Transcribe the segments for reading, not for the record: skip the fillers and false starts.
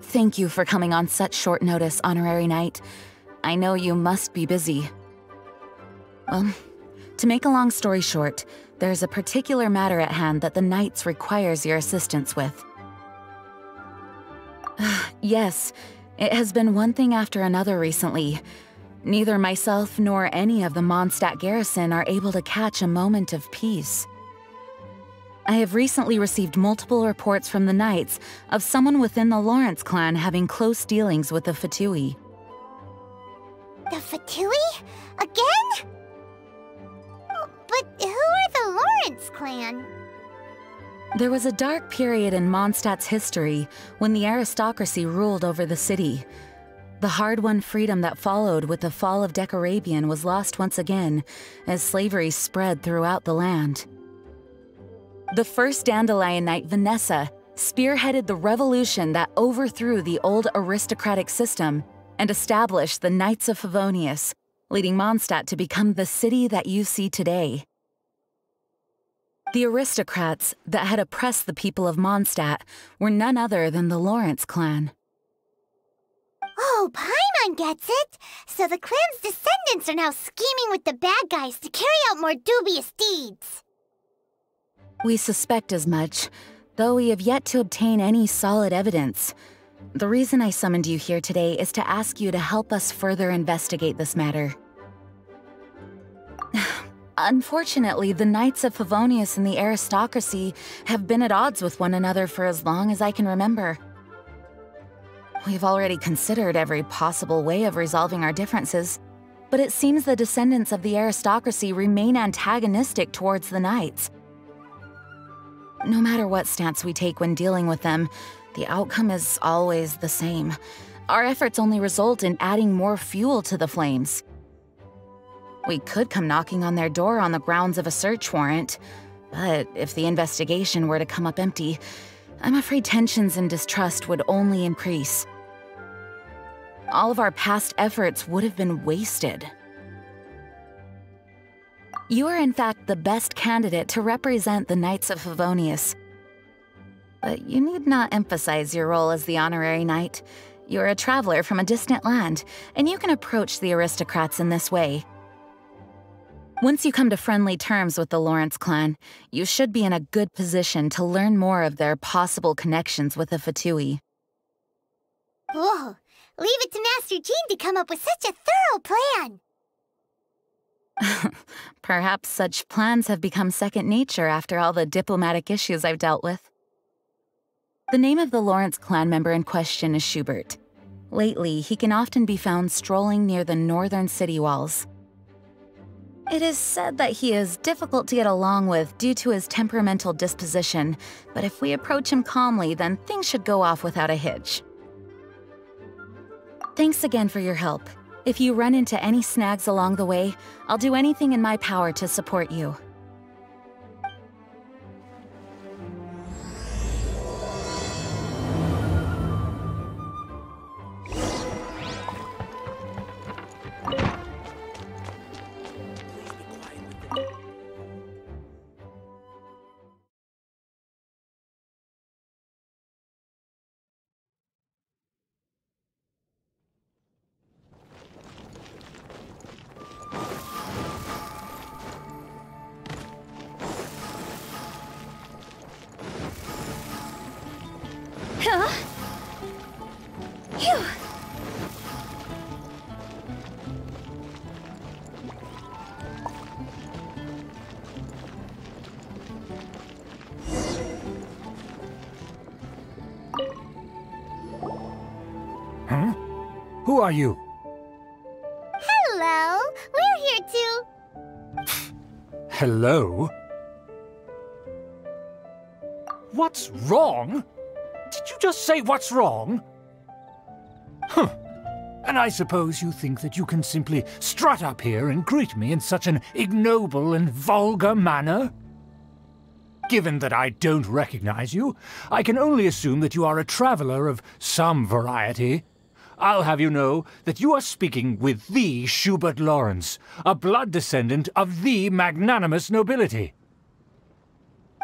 Thank you for coming on such short notice, Honorary Knight. I know you must be busy. Well, to make a long story short, there's a particular matter at hand that the Knights requires your assistance with. Yes, it has been one thing after another recently. Neither myself nor any of the Mondstadt garrison are able to catch a moment of peace. I have recently received multiple reports from the Knights of someone within the Lawrence clan having close dealings with the Fatui. The Fatui? Again? But who are the Lawrence clan? There was a dark period in Mondstadt's history when the aristocracy ruled over the city. The hard-won freedom that followed with the fall of Decarabian was lost once again as slavery spread throughout the land. The first Dandelion Knight, Vanessa, spearheaded the revolution that overthrew the old aristocratic system and established the Knights of Favonius, leading Mondstadt to become the city that you see today. The aristocrats that had oppressed the people of Mondstadt were none other than the Lawrence clan. Oh, Paimon gets it! So the clan's descendants are now scheming with the bad guys to carry out more dubious deeds. We suspect as much, though we have yet to obtain any solid evidence. The reason I summoned you here today is to ask you to help us further investigate this matter. Unfortunately, the Knights of Favonius and the aristocracy have been at odds with one another for as long as I can remember. We've already considered every possible way of resolving our differences, but it seems the descendants of the aristocracy remain antagonistic towards the Knights. No matter what stance we take when dealing with them, the outcome is always the same. Our efforts only result in adding more fuel to the flames. We could come knocking on their door on the grounds of a search warrant, but if the investigation were to come up empty, I'm afraid tensions and distrust would only increase. All of our past efforts would have been wasted. You are in fact the best candidate to represent the Knights of Favonius. But you need not emphasize your role as the Honorary Knight. You're a traveler from a distant land, and you can approach the aristocrats in this way. Once you come to friendly terms with the Lawrence clan, you should be in a good position to learn more of their possible connections with the Fatui. Whoa! Leave it to Master Jean to come up with such a thorough plan! Perhaps such plans have become second nature after all the diplomatic issues I've dealt with. The name of the Lawrence clan member in question is Schubert. Lately, he can often be found strolling near the northern city walls. It is said that he is difficult to get along with due to his temperamental disposition, but if we approach him calmly, then things should go off without a hitch. Thanks again for your help. If you run into any snags along the way, I'll do anything in my power to support you. Huh? Who are you? Hello! We're here to... Hello? What's wrong? Did you just say what's wrong? Huh. And I suppose you think that you can simply strut up here and greet me in such an ignoble and vulgar manner? Given that I don't recognize you, I can only assume that you are a traveler of some variety. I'll have you know that you are speaking with the Schubert Lawrence, a blood descendant of the magnanimous nobility.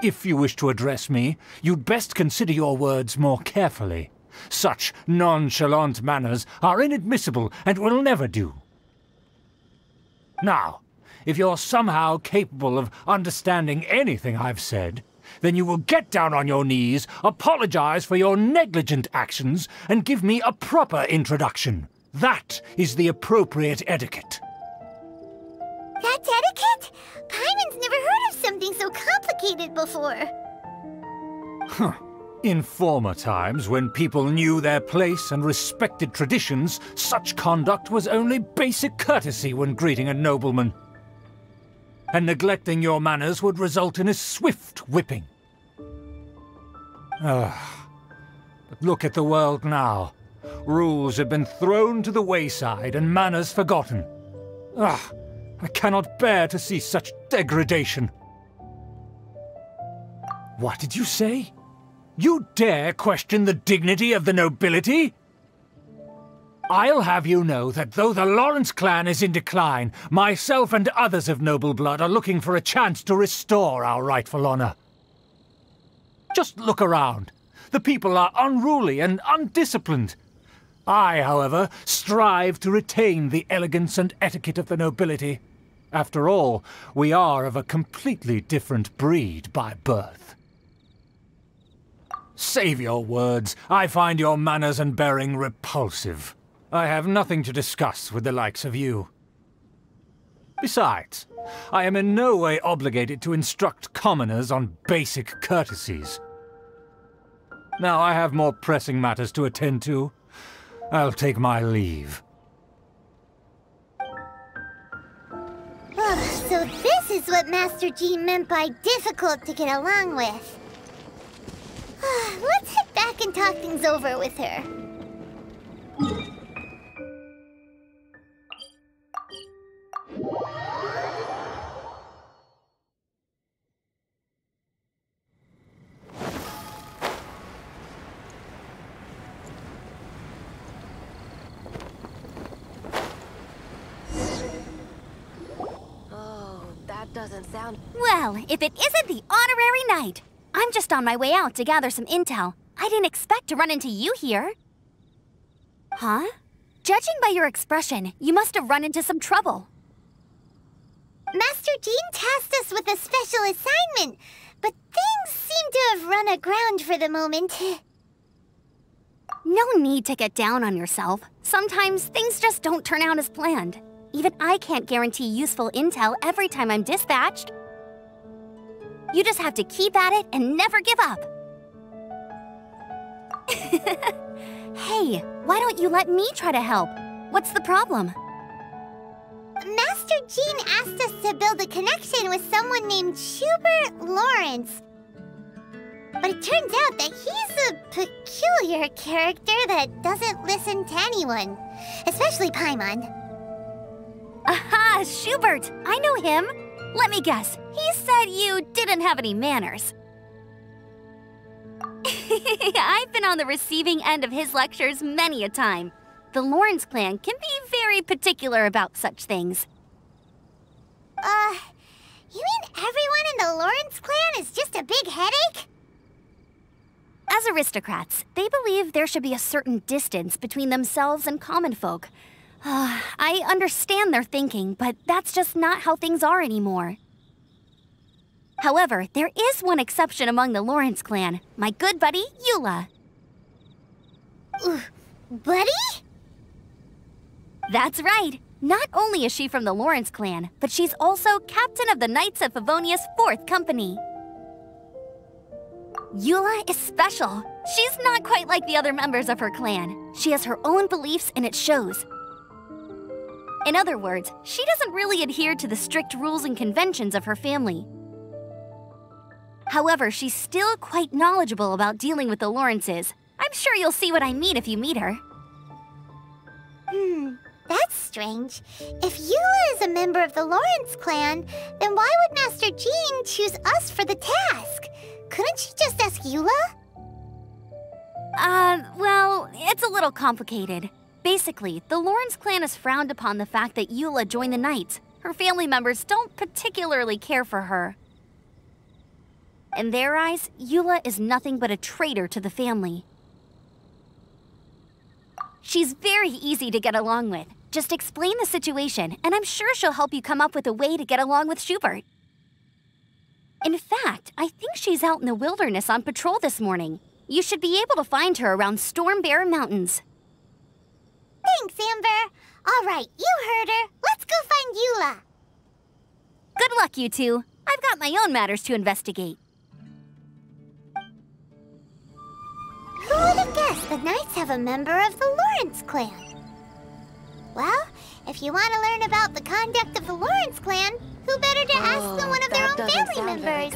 If you wish to address me, you'd best consider your words more carefully. Such nonchalant manners are inadmissible and will never do. Now, if you're somehow capable of understanding anything I've said, then you will get down on your knees, apologize for your negligent actions, and give me a proper introduction. That is the appropriate etiquette. That's etiquette? Paimon's never heard of something so complicated before. Huh. In former times, when people knew their place and respected traditions, such conduct was only basic courtesy when greeting a nobleman. And neglecting your manners would result in a swift whipping. But look at the world now. Rules have been thrown to the wayside and manners forgotten. I cannot bear to see such degradation. What did you say? You dare question the dignity of the nobility? I'll have you know that though the Lawrence clan is in decline, myself and others of noble blood are looking for a chance to restore our rightful honor. Just look around. The people are unruly and undisciplined. I, however, strive to retain the elegance and etiquette of the nobility. After all, we are of a completely different breed by birth. Save your words. I find your manners and bearing repulsive. I have nothing to discuss with the likes of you. Besides, I am in no way obligated to instruct commoners on basic courtesies. Now I have more pressing matters to attend to. I'll take my leave. So this is what Master G meant by difficult to get along with. Let's head back and talk things over with her. Doesn't sound... Well, if it isn't the honorary knight! I'm just on my way out to gather some intel. I didn't expect to run into you here. Huh? Judging by your expression, you must have run into some trouble. Master Jean tasked us with a special assignment, but things seem to have run aground for the moment. No need to get down on yourself. Sometimes things just don't turn out as planned. Even I can't guarantee useful intel every time I'm dispatched. You just have to keep at it and never give up. Hey, why don't you let me try to help? What's the problem? Master Jean asked us to build a connection with someone named Schubert Lawrence. But it turns out that he's a peculiar character that doesn't listen to anyone, especially Paimon. Aha, Schubert! I know him! Let me guess, he said you didn't have any manners. I've been on the receiving end of his lectures many a time. The Lawrence clan can be very particular about such things. You mean everyone in the Lawrence clan is just a big headache? As aristocrats, they believe there should be a certain distance between themselves and common folk. I understand their thinking, but that's just not how things are anymore. However, there is one exception among the Lawrence clan, my good buddy, Eula. Buddy? That's right. Not only is she from the Lawrence clan, but she's also captain of the Knights of Favonia's 4th Company. Eula is special. She's not quite like the other members of her clan. She has her own beliefs and it shows. In other words, she doesn't really adhere to the strict rules and conventions of her family. However, she's still quite knowledgeable about dealing with the Lawrences. I'm sure you'll see what I mean if you meet her. That's strange. If Eula is a member of the Lawrence clan, then why would Master Jean choose us for the task? Couldn't she just ask Eula? Well, it's a little complicated. Basically, the Lawrence clan has frowned upon the fact that Eula joined the Knights. Her family members don't particularly care for her. In their eyes, Eula is nothing but a traitor to the family. She's very easy to get along with. Just explain the situation, and I'm sure she'll help you come up with a way to get along with Schubert. In fact, I think she's out in the wilderness on patrol this morning. You should be able to find her around Storm Bear Mountains. Thanks, Amber. All right, you heard her. Let's go find Eula. Good luck, you two. I've got my own matters to investigate. Who would have guessed the Knights have a member of the Lawrence clan? Well, if you want to learn about the conduct of the Lawrence clan, who better to ask than one of their own family members?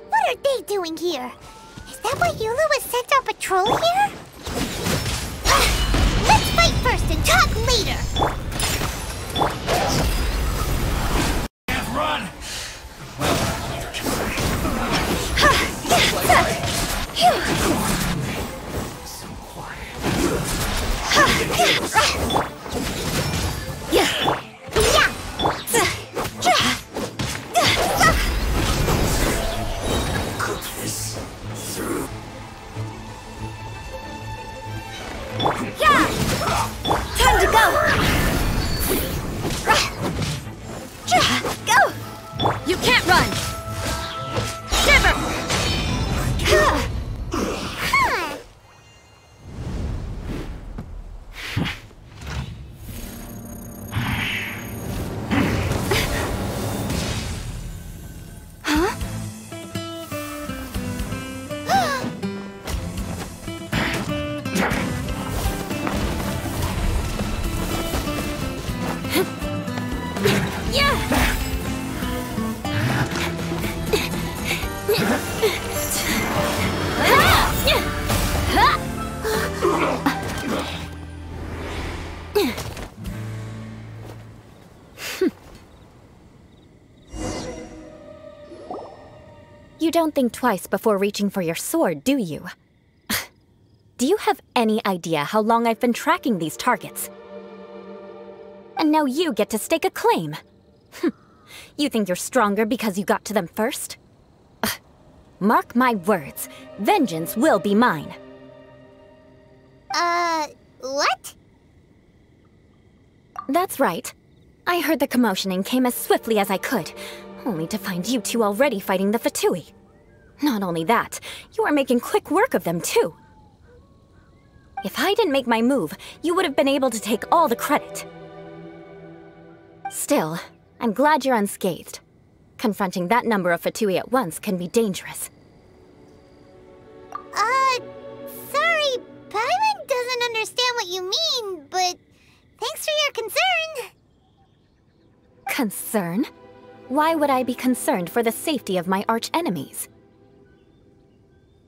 What are they doing here? Is that why Eula was sent on patrol here? Let's fight first and talk later! Can't run! Time to go! Go! You can't run! Shiver! You don't think twice before reaching for your sword, do you? Do you have any idea how long I've been tracking these targets? And now you get to stake a claim. You think you're stronger because you got to them first? Mark my words, vengeance will be mine. What? That's right. I heard the commotion and came as swiftly as I could, only to find you two already fighting the Fatui. Not only that, you are making quick work of them too. If I didn't make my move, you would have been able to take all the credit. Still, I'm glad you're unscathed. Confronting that number of Fatui at once can be dangerous. Sorry, Paimon doesn't understand what you mean, but thanks for your concern. Concern? Why would I be concerned for the safety of my arch-enemies?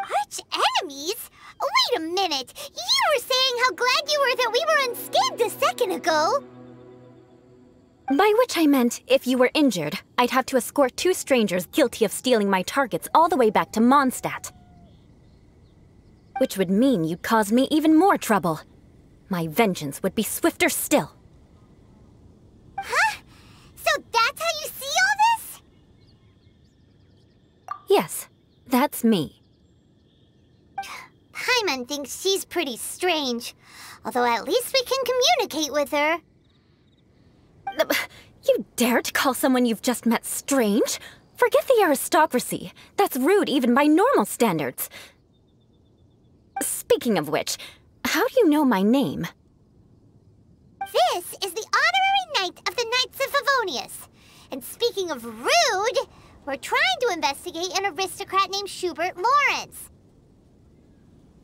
Arch-enemies? Wait a minute! You were saying how glad you were that we were unscathed a second ago! By which I meant, if you were injured, I'd have to escort two strangers guilty of stealing my targets all the way back to Mondstadt. Which would mean you'd cause me even more trouble. My vengeance would be swifter still. Huh? So that's how you see all this? Yes, that's me. Paimon thinks she's pretty strange. Although at least we can communicate with her. You dare to call someone you've just met strange? Forget the aristocracy. That's rude even by normal standards. Speaking of which, how do you know my name? This is the honorary knight of the Knights of Favonius. And speaking of rude, we're trying to investigate an aristocrat named Schubert Lawrence.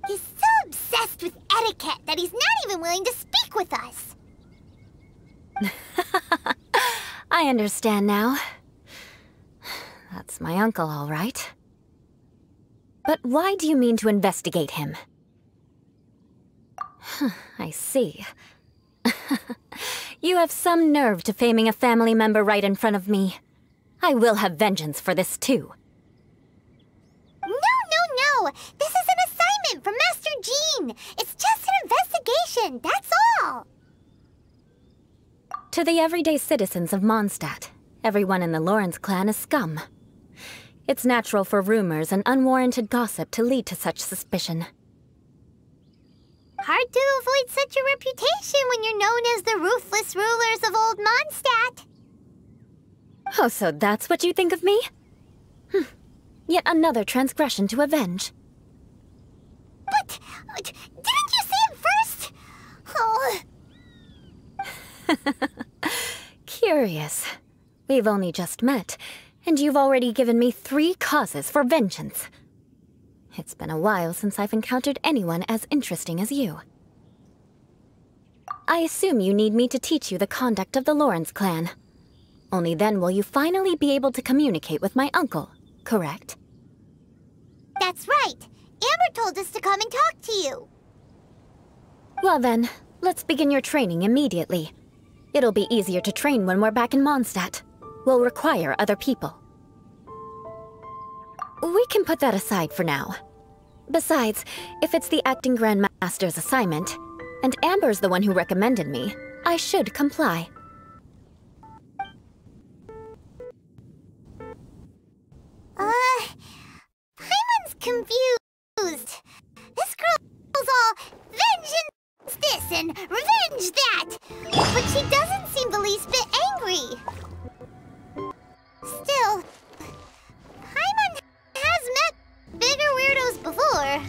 He's so obsessed with etiquette that he's not even willing to speak with us. I understand now. That's my uncle, all right. But why do you mean to investigate him? I see. You have some nerve to faming a family member right in front of me. I will have vengeance for this, too. No! This is an assignment from Master Jean! It's just an investigation, that's all! To the everyday citizens of Mondstadt, everyone in the Lawrence clan is scum. It's natural for rumors and unwarranted gossip to lead to such suspicion. Hard to avoid such a reputation when you're known as the ruthless rulers of Old Mondstadt. Oh, so that's what you think of me? Yet another transgression to avenge. But didn't you say it first? Oh. Curious. We've only just met, and you've already given me 3 causes for vengeance. It's been a while since I've encountered anyone as interesting as you. I assume you need me to teach you the conduct of the Lawrence clan. Only then will you finally be able to communicate with my uncle, correct? That's right. Amber told us to come and talk to you. Well then, let's begin your training immediately. It'll be easier to train when we're back in Mondstadt. We'll require other people. We can put that aside for now. Besides, if it's the acting Grandmaster's assignment, and Amber's the one who recommended me, I should comply. Paimon's confused. This girl's all vengeance this and revenge that. But she doesn't seem the least bit angry. Still, Paimon has met bigger weirdos before.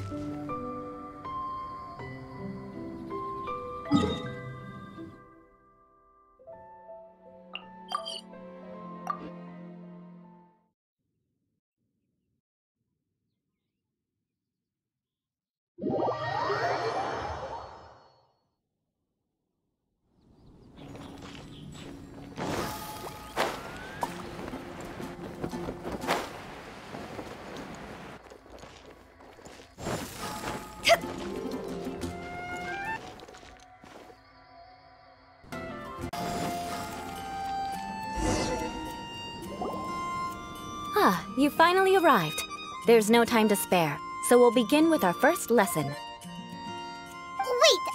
Ah, you finally arrived. There's no time to spare, so we'll begin with our first lesson. Wait,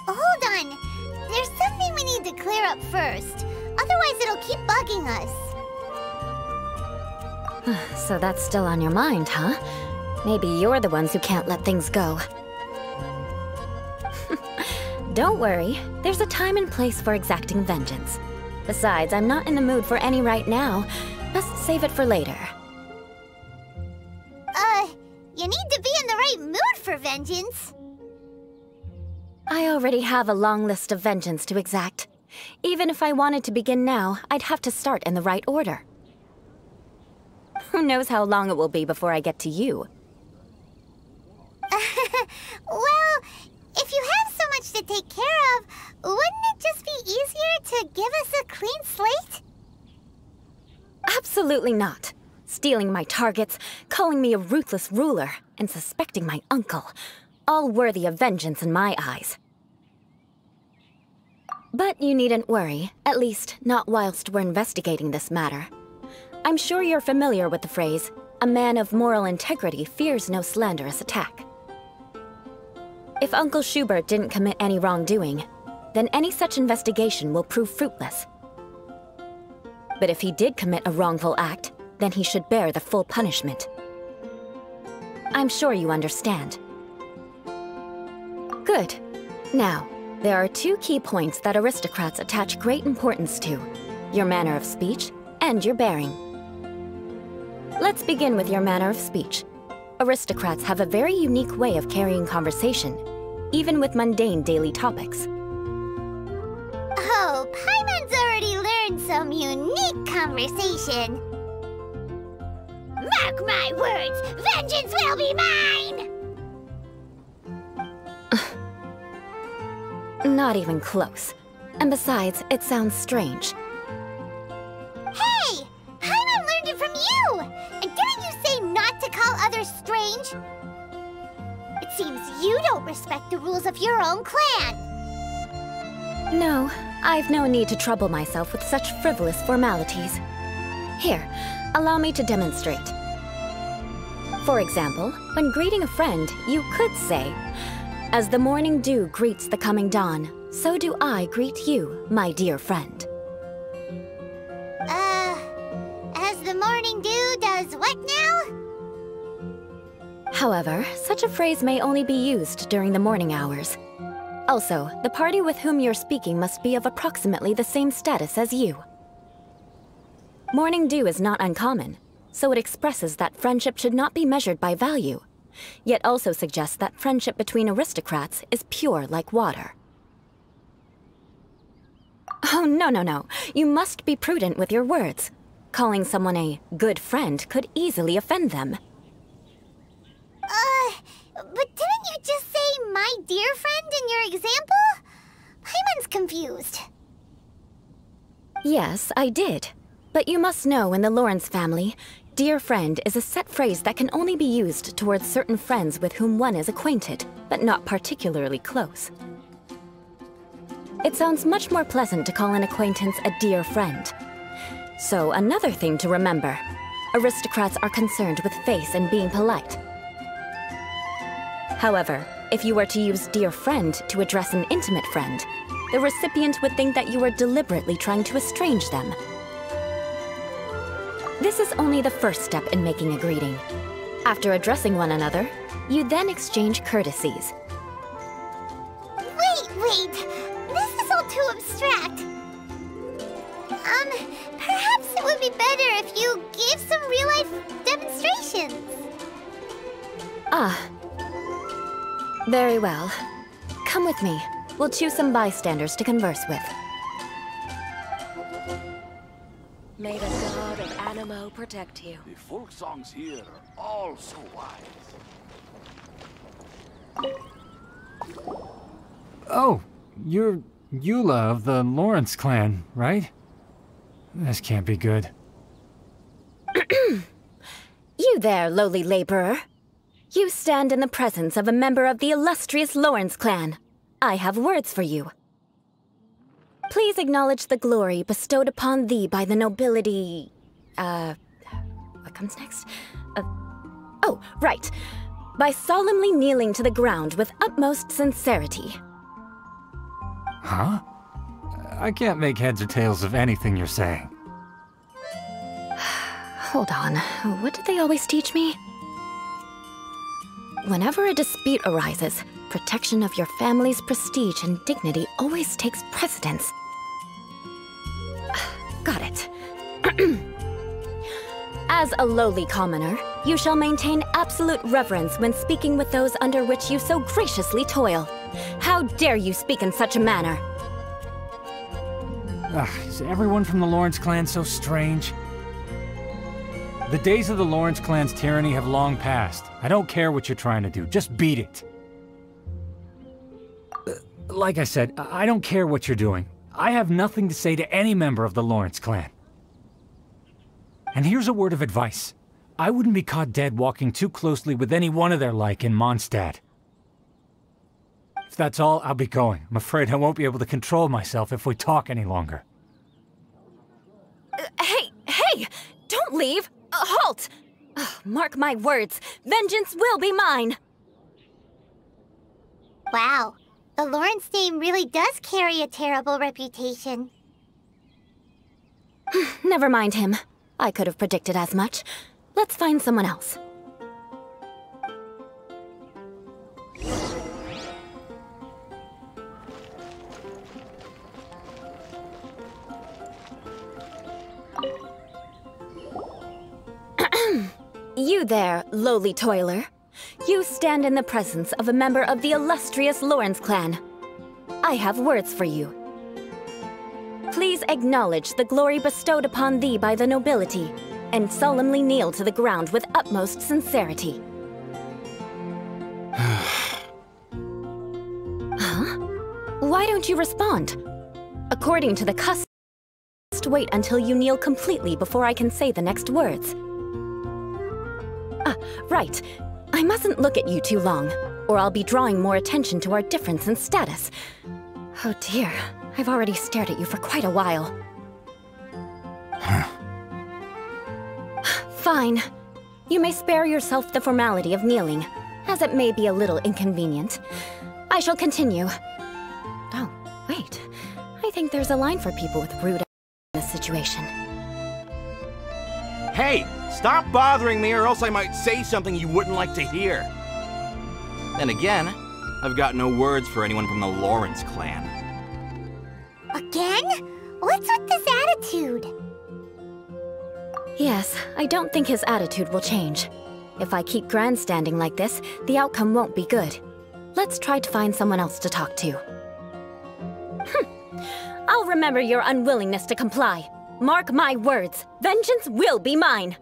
hold on. There's something we need to clear up first. Otherwise it'll keep bugging us. So that's still on your mind, huh? Maybe you're the ones who can't let things go. Don't worry, there's a time and place for exacting vengeance. Besides, I'm not in the mood for any right now. Best save it for later. You need to be in the right mood for vengeance. I already have a long list of vengeance to exact. Even if I wanted to begin now, I'd have to start in the right order. Who knows how long it will be before I get to you? Well, if you have so much to take care of, wouldn't it just be easier to give us a clean slate? Absolutely not. Stealing my targets, calling me a ruthless ruler, and suspecting my uncle. All worthy of vengeance in my eyes. But you needn't worry, at least not whilst we're investigating this matter. I'm sure you're familiar with the phrase, a man of moral integrity fears no slanderous attack. If Uncle Schubert didn't commit any wrongdoing, then any such investigation will prove fruitless. But if he did commit a wrongful act, then he should bear the full punishment. I'm sure you understand. Good. Now, there are two key points that aristocrats attach great importance to: your manner of speech and your bearing. Let's begin with your manner of speech. Aristocrats have a very unique way of carrying conversation, even with mundane daily topics. Oh, Paimon's already learned some unique conversation. Mark my words, vengeance will be mine! Not even close. And besides, it sounds strange. Hey! Paimon learned it from you! And didn't you say not to call others strange? It seems you don't respect the rules of your own clan. No, I've no need to trouble myself with such frivolous formalities. Here, allow me to demonstrate. For example, when greeting a friend, you could say, "As the morning dew greets the coming dawn, so do I greet you, my dear friend." As the morning dew does what now? However, such a phrase may only be used during the morning hours. Also, the party with whom you're speaking must be of approximately the same status as you. Morning dew is not uncommon, so it expresses that friendship should not be measured by value, yet also suggests that friendship between aristocrats is pure like water. Oh, no. You must be prudent with your words. Calling someone a good friend could easily offend them. But didn't you just say my dear friend in your example? Paimon's confused. Yes, I did. But you must know in the Lawrence family, dear friend is a set phrase that can only be used towards certain friends with whom one is acquainted, but not particularly close. It sounds much more pleasant to call an acquaintance a dear friend. So another thing to remember, aristocrats are concerned with face and being polite. However, if you were to use dear friend to address an intimate friend, the recipient would think that you were deliberately trying to estrange them. This is only the first step in making a greeting. After addressing one another, you then exchange courtesies. Wait! This is all too abstract. Perhaps it would be better if you gave some real-life demonstrations. Ah. Very well. Come with me. We'll choose some bystanders to converse with. May the god of Animo protect you. The folk songs here are all so wise. Oh, you're Eula of the Lawrence clan, right? This can't be good. You there, lowly laborer. You stand in the presence of a member of the illustrious Lawrence clan. I have words for you. Please acknowledge the glory bestowed upon thee by the nobility... what comes next? Oh, right. By solemnly kneeling to the ground with utmost sincerity. Huh? I can't make heads or tails of anything you're saying. Hold on. What did they always teach me? Whenever a dispute arises, protection of your family's prestige and dignity always takes precedence. Got it. As a lowly commoner, you shall maintain absolute reverence when speaking with those under which you so graciously toil. How dare you speak in such a manner? Is everyone from the Lawrence clan so strange? The days of the Lawrence clan's tyranny have long passed. I don't care what you're trying to do, just beat it. Like I said, I don't care what you're doing. I have nothing to say to any member of the Lawrence clan. And here's a word of advice. I wouldn't be caught dead walking too closely with any one of their like in Mondstadt. If that's all, I'll be going. I'm afraid I won't be able to control myself if we talk any longer. Hey! Don't leave! Halt! Mark my words, vengeance will be mine! Wow, the Lawrence name really does carry a terrible reputation. Never mind him. I could have predicted as much. Let's find someone else. You there, lowly toiler. You stand in the presence of a member of the illustrious Lawrence clan. I have words for you. Please acknowledge the glory bestowed upon thee by the nobility, and solemnly kneel to the ground with utmost sincerity. Huh? Why don't you respond? According to the custom, wait until you kneel completely before I can say the next words. Ah, right. I mustn't look at you too long, or I'll be drawing more attention to our difference in status. Oh dear, I've already stared at you for quite a while. Fine. You may spare yourself the formality of kneeling, as it may be a little inconvenient. I shall continue. Oh, wait. I think there's a line for people with rude in this situation. Hey! Stop bothering me or else I might say something you wouldn't like to hear. Then again, I've got no words for anyone from the Lawrence clan. Again? What's with this attitude? Yes, I don't think his attitude will change. If I keep grandstanding like this, the outcome won't be good. Let's try to find someone else to talk to. I'll remember your unwillingness to comply. Mark my words, vengeance will be mine!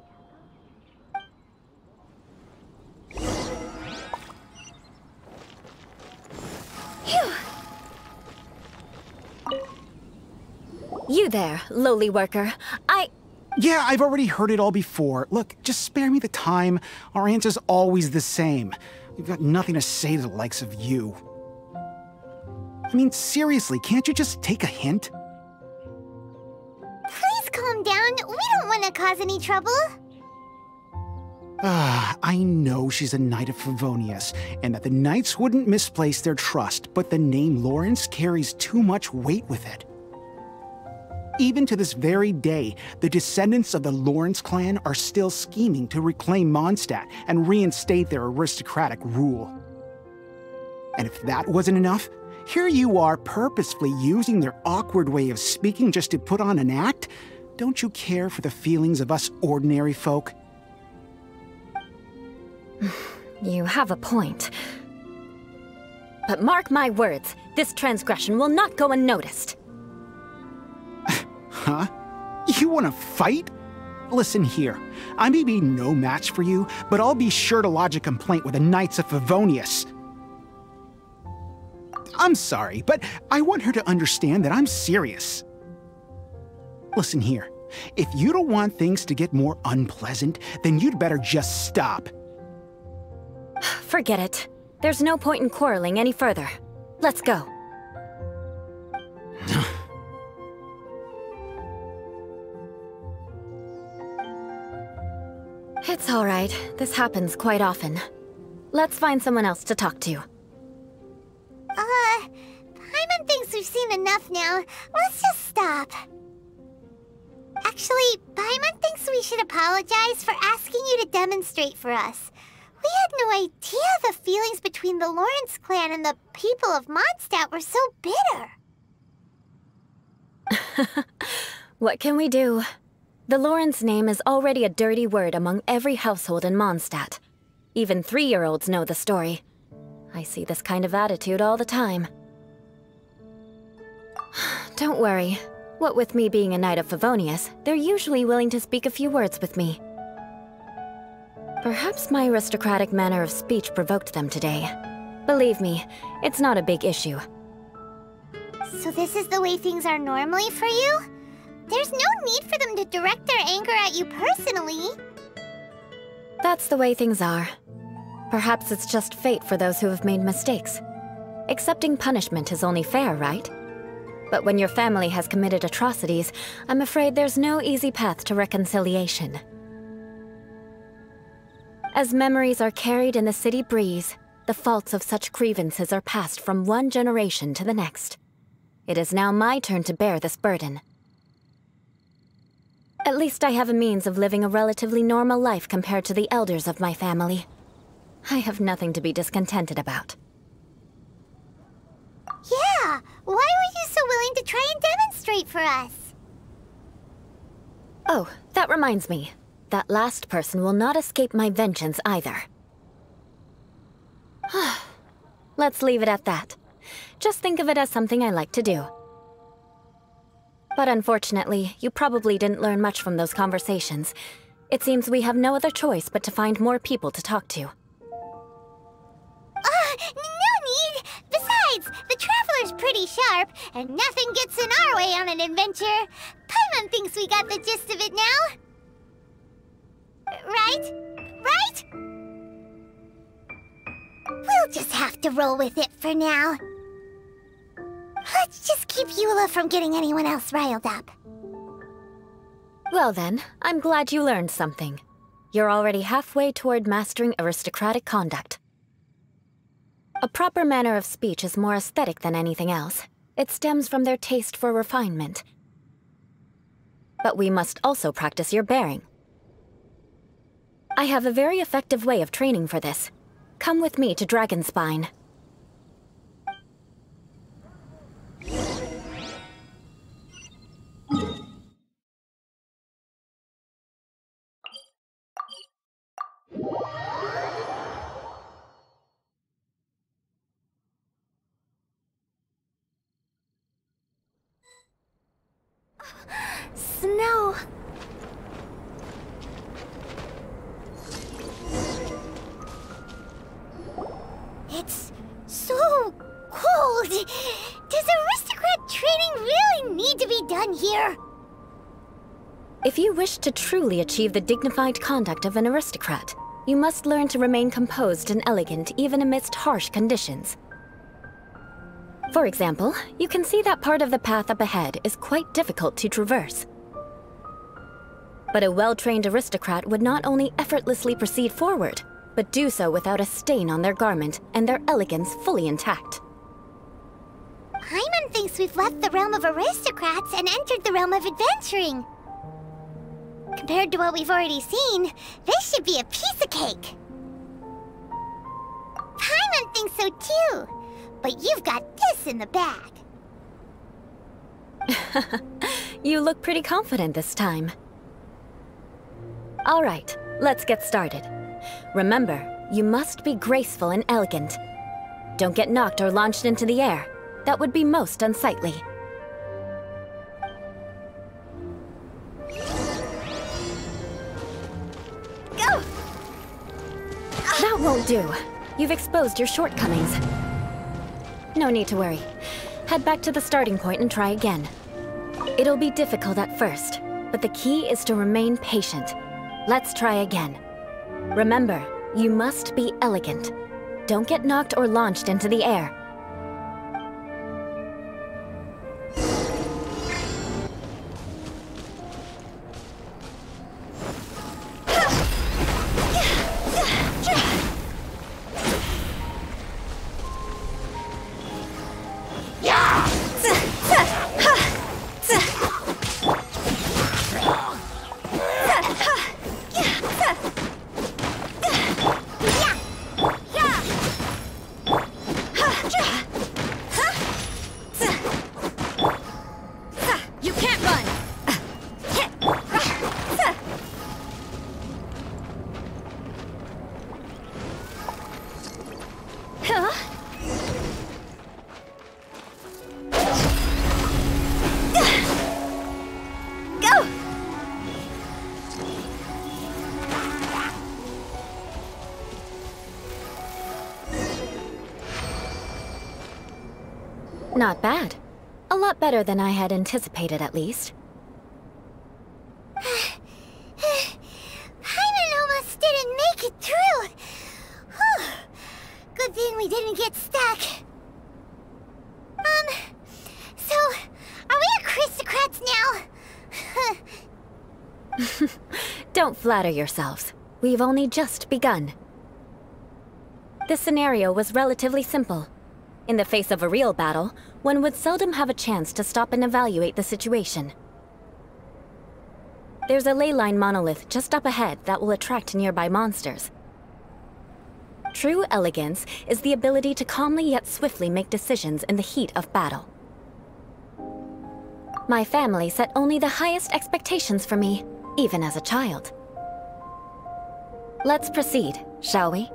You there, lowly worker. Yeah, I've already heard it all before. Look, just spare me the time. Our answer's always the same. We've got nothing to say to the likes of you. I mean, seriously, can't you just take a hint? Please calm down. We don't want to cause any trouble. I know she's a Knight of Favonius, and that the Knights wouldn't misplace their trust, but the name Lawrence carries too much weight with it. Even to this very day, the descendants of the Lawrence clan are still scheming to reclaim Mondstadt and reinstate their aristocratic rule. And if that wasn't enough, here you are purposefully using their awkward way of speaking just to put on an act? Don't you care for the feelings of us ordinary folk? You have a point. But mark my words, this transgression will not go unnoticed. Huh? You want to fight? Listen here, I may be no match for you, but I'll be sure to lodge a complaint with the Knights of Favonius. I'm sorry, but I want her to understand that I'm serious. Listen here, if you don't want things to get more unpleasant, then you'd better just stop. Forget it. There's no point in quarreling any further. Let's go. It's all right. This happens quite often. Let's find someone else to talk to. Paimon thinks we've seen enough now. Let's just stop. Actually, Paimon thinks we should apologize for asking you to demonstrate for us. We had no idea the feelings between the Lawrence clan and the people of Mondstadt were so bitter. What can we do? The Lawrence name is already a dirty word among every household in Mondstadt. Even 3-year-olds know the story. I see this kind of attitude all the time. Don't worry. What with me being a Knight of Favonius, they're usually willing to speak a few words with me. Perhaps my aristocratic manner of speech provoked them today. Believe me, it's not a big issue. So this is the way things are normally for you? There's no need for them to direct their anger at you personally. That's the way things are. Perhaps it's just fate for those who have made mistakes. Accepting punishment is only fair, right? But when your family has committed atrocities, I'm afraid there's no easy path to reconciliation. As memories are carried in the city breeze, the faults of such grievances are passed from one generation to the next. It is now my turn to bear this burden. At least I have a means of living a relatively normal life compared to the elders of my family. I have nothing to be discontented about. Yeah, why were you so willing to try and demonstrate for us? Oh, that reminds me. that last person will not escape my vengeance either. Let's leave it at that. Just think of it as something I like to do. But unfortunately, you probably didn't learn much from those conversations. It seems we have no other choice but to find more people to talk to. No need! Besides, the Traveler's pretty sharp, and nothing gets in our way on an adventure. Paimon thinks we got the gist of it now. Right? Right? We'll just have to roll with it for now. Let's just keep Eula from getting anyone else riled up. Well then, I'm glad you learned something. You're already halfway toward mastering aristocratic conduct. A proper manner of speech is more aesthetic than anything else. It stems from their taste for refinement. But we must also practice your bearing. I have a very effective way of training for this. Come with me to Dragonspine. Snow. It's so cold. Does aristocrat training really need to be done here? If you wish to truly achieve the dignified conduct of an aristocrat, you must learn to remain composed and elegant even amidst harsh conditions. For example, you can see that part of the path up ahead is quite difficult to traverse. But a well-trained aristocrat would not only effortlessly proceed forward, but do so without a stain on their garment and their elegance fully intact. Paimon thinks we've left the realm of aristocrats and entered the realm of adventuring. Compared to what we've already seen, this should be a piece of cake. Paimon thinks so too, but you've got this in the bag. You look pretty confident this time. All right, let's get started. Remember, you must be graceful and elegant. Don't get knocked or launched into the air. That would be most unsightly. Go! That won't do. You've exposed your shortcomings. No need to worry. Head back to the starting point and try again. It'll be difficult at first, but the key is to remain patient. Let's try again. Remember, you must be elegant. Don't get knocked or launched into the air. Not bad. A lot better than I had anticipated, at least. Paimon almost didn't make it through. Whew. Good thing we didn't get stuck. So, are we aristocrats now? Don't flatter yourselves. We've only just begun. This scenario was relatively simple. In the face of a real battle, one would seldom have a chance to stop and evaluate the situation. There's a ley line monolith just up ahead that will attract nearby monsters. True elegance is the ability to calmly yet swiftly make decisions in the heat of battle. My family set only the highest expectations for me, even as a child. Let's proceed, shall we?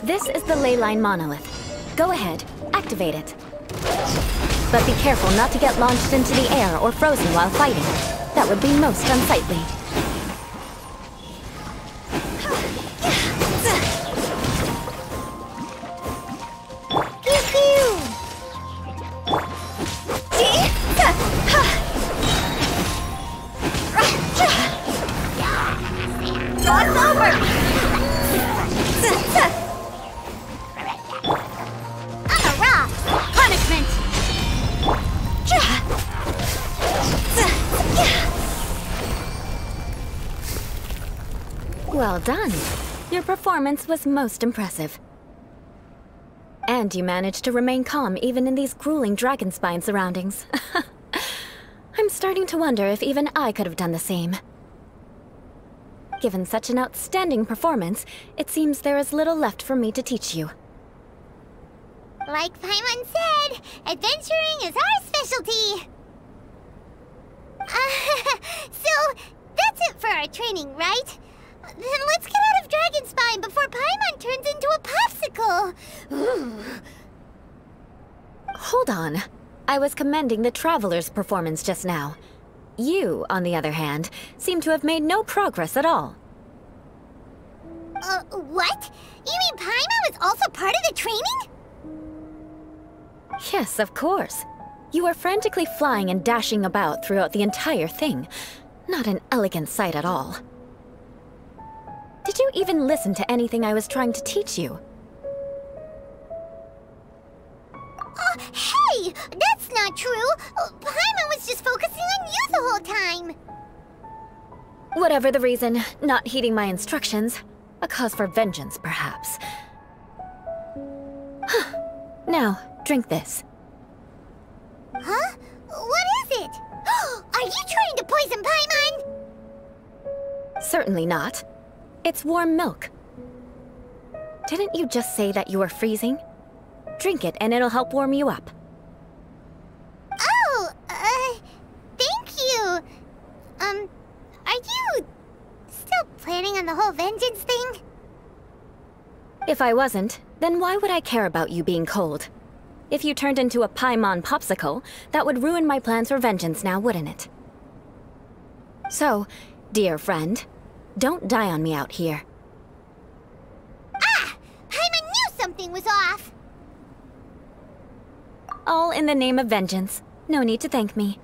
This is the leyline monolith. Go ahead, activate it. But be careful not to get launched into the air or frozen while fighting. That would be most unsightly. Well done. Your performance was most impressive. And you managed to remain calm even in these grueling dragon spine surroundings. I'm starting to wonder if even I could have done the same. Given such an outstanding performance, it seems there is little left for me to teach you. Like Paimon said, adventuring is our specialty. So, that's it for our training, right? Then let's get out of Dragon Spine before Paimon turns into a popsicle. Hold on. I was commending the Traveler's performance just now. You, on the other hand, seem to have made no progress at all. What? You mean Paimon was also part of the training? Yes, of course. You were frantically flying and dashing about throughout the entire thing. Not an elegant sight at all. Did you even listen to anything I was trying to teach you? Hey! That's not true! Paimon was just focusing on you the whole time! Whatever the reason, not heeding my instructions. A cause for vengeance, perhaps. Now, drink this. Huh? What is it? Are you trying to poison Paimon? Certainly not. It's warm milk. Didn't you just say that you were freezing? Drink it and it'll help warm you up. Oh, thank you. Are you still planning on the whole vengeance thing? If I wasn't, then why would I care about you being cold? If you turned into a Paimon popsicle, that would ruin my plans for vengeance now, wouldn't it? So, dear friend, don't die on me out here. Ah! Paimon knew something was off! All in the name of vengeance. No need to thank me.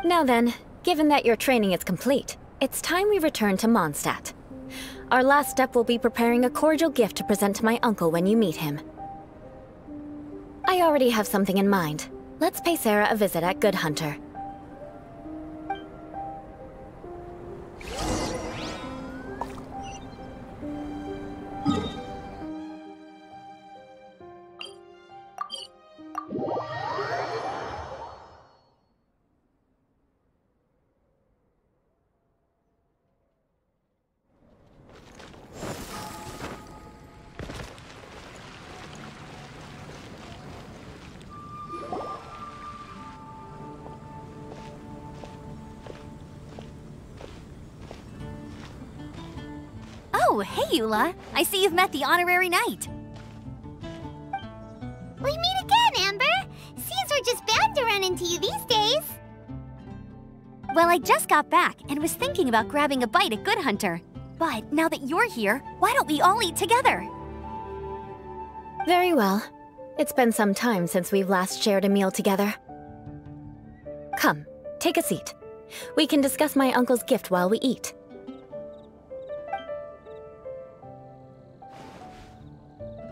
Now then, given that your training is complete, it's time we return to Mondstadt. Our last step will be preparing a cordial gift to present to my uncle when you meet him. I already have something in mind. Let's pay Sarah a visit at Good Hunter. Oh, hey, Eula. I see you've met the honorary knight. We meet again, Amber. Seems we're just bound to run into you these days. Well, I just got back and was thinking about grabbing a bite at Good Hunter. But now that you're here, why don't we all eat together? Very well. It's been some time since we've last shared a meal together. Come, take a seat. We can discuss my uncle's gift while we eat.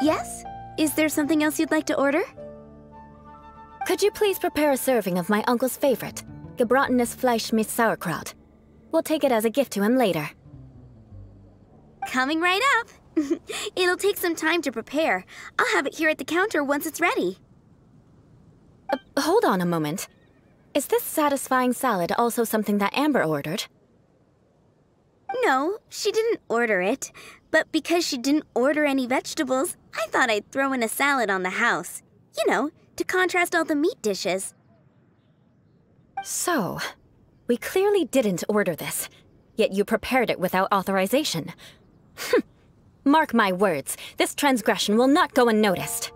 Yes? Is there something else you'd like to order? Could you please prepare a serving of my uncle's favorite, gebratenes Fleisch mit Sauerkraut? We'll take it as a gift to him later. Coming right up. It'll take some time to prepare. I'll have it here at the counter once it's ready. Hold on a moment. Is this satisfying salad also something that Amber ordered? No, she didn't order it. But because she didn't order any vegetables, I thought I'd throw in a salad on the house. You know, to contrast all the meat dishes. So, we clearly didn't order this, yet you prepared it without authorization. Mark my words, this transgression will not go unnoticed.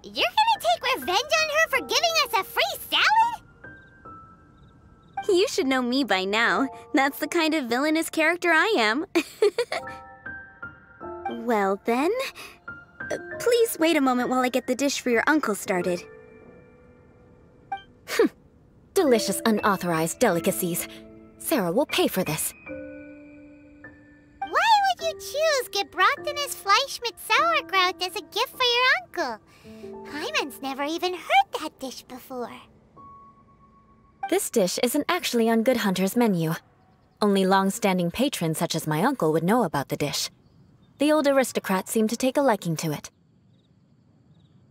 You're gonna take revenge on her for giving us a free salad? You should know me by now. That's the kind of villainous character I am. Well then, please wait a moment while I get the dish for your uncle started. Delicious unauthorized delicacies. Sarah will pay for this. Why would you choose gebratenes Fleisch mit Sauerkraut as a gift for your uncle? Hyman's never even heard that dish before. This dish isn't actually on Good Hunter's menu. Only long-standing patrons such as my uncle would know about the dish. The old aristocrat seemed to take a liking to it.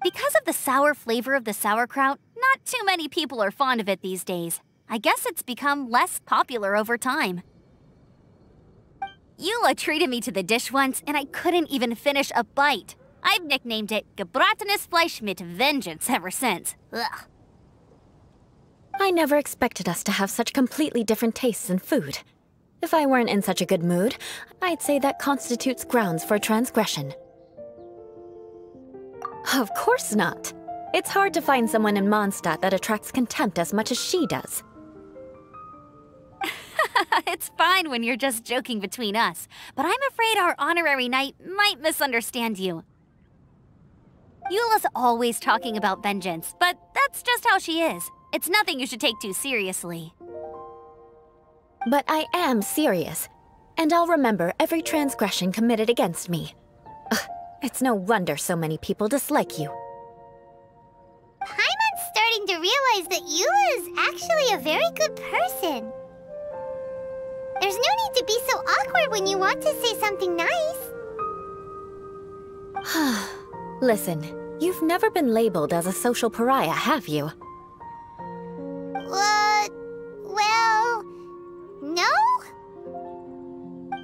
Because of the sour flavor of the sauerkraut, not too many people are fond of it these days. I guess it's become less popular over time. Eula treated me to the dish once, and I couldn't even finish a bite. I've nicknamed it gebratenes Fleisch mit Vengeance ever since. Ugh. I never expected us to have such completely different tastes in food. If I weren't in such a good mood, I'd say that constitutes grounds for transgression. Of course not. It's hard to find someone in Mondstadt that attracts contempt as much as she does. It's fine when you're just joking between us, but I'm afraid our honorary knight might misunderstand you. Eula's always talking about vengeance, but that's just how she is. It's nothing you should take too seriously. But I am serious, and I'll remember every transgression committed against me. Ugh, it's no wonder so many people dislike you. Paimon's starting to realize that Eula is actually a very good person. There's no need to be so awkward when you want to say something nice. Listen, you've never been labeled as a social pariah, have you? Well, no?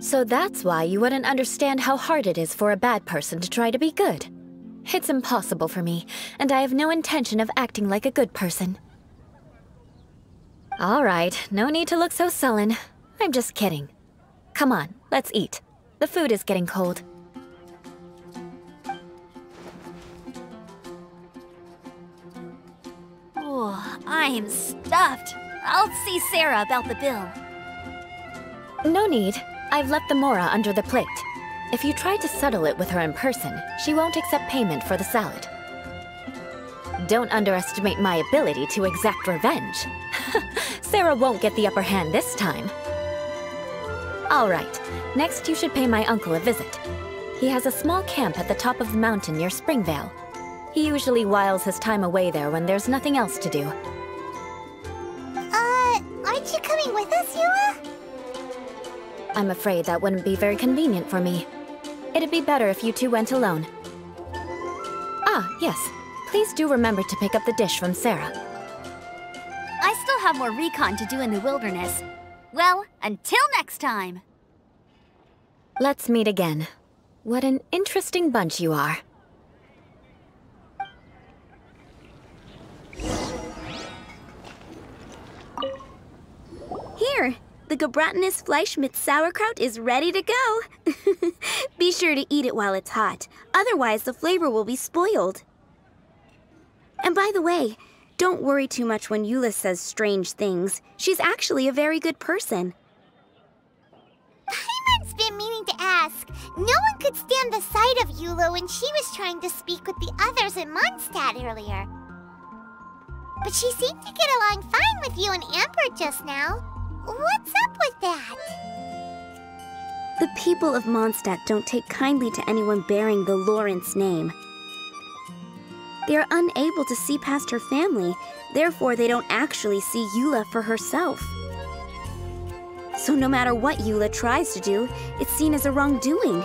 So that's why you wouldn't understand how hard it is for a bad person to try to be good. It's impossible for me, and I have no intention of acting like a good person. All right, no need to look so sullen. I'm just kidding. Come on, let's eat. The food is getting cold. Oh, I'm stuffed. I'll see Sarah about the bill. No need. I've left the mora under the plate. If you try to settle it with her in person, she won't accept payment for the salad. Don't underestimate my ability to exact revenge. Sarah won't get the upper hand this time. All right, next you should pay my uncle a visit. He has a small camp at the top of the mountain near Springvale. He usually whiles his time away there when there's nothing else to do. Aren't you coming with us, Eula? I'm afraid that wouldn't be very convenient for me. It'd be better if you two went alone. Ah, yes. Please do remember to pick up the dish from Sarah. I still have more recon to do in the wilderness. Well, until next time. Let's meet again. What an interesting bunch you are. Here, the gebratenes Fleisch mit Sauerkraut is ready to go. Be sure to eat it while it's hot, otherwise the flavor will be spoiled. And by the way, don't worry too much when Eula says strange things. She's actually a very good person. Paimon's been meaning to ask. No one could stand the sight of Eula when she was trying to speak with the others in Mondstadt earlier. But she seemed to get along fine with you and Amber just now. What's up with that? The people of Mondstadt don't take kindly to anyone bearing the Lawrence name. They are unable to see past her family, therefore they don't actually see Eula for herself. So no matter what Eula tries to do, it's seen as a wrongdoing.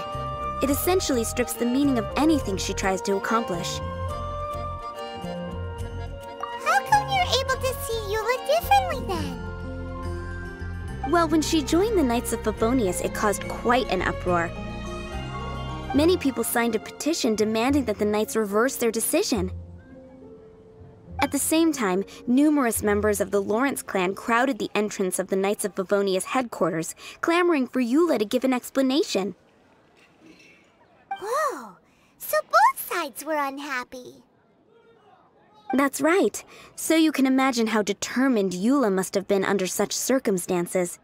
It essentially strips the meaning of anything she tries to accomplish. How come you're able to see Eula differently then? Well, when she joined the Knights of Favonius, it caused quite an uproar. Many people signed a petition demanding that the Knights reverse their decision. At the same time, numerous members of the Lawrence clan crowded the entrance of the Knights of Favonius headquarters, clamoring for Eula to give an explanation. Whoa, so both sides were unhappy. That's right. So you can imagine how determined Eula must have been under such circumstances.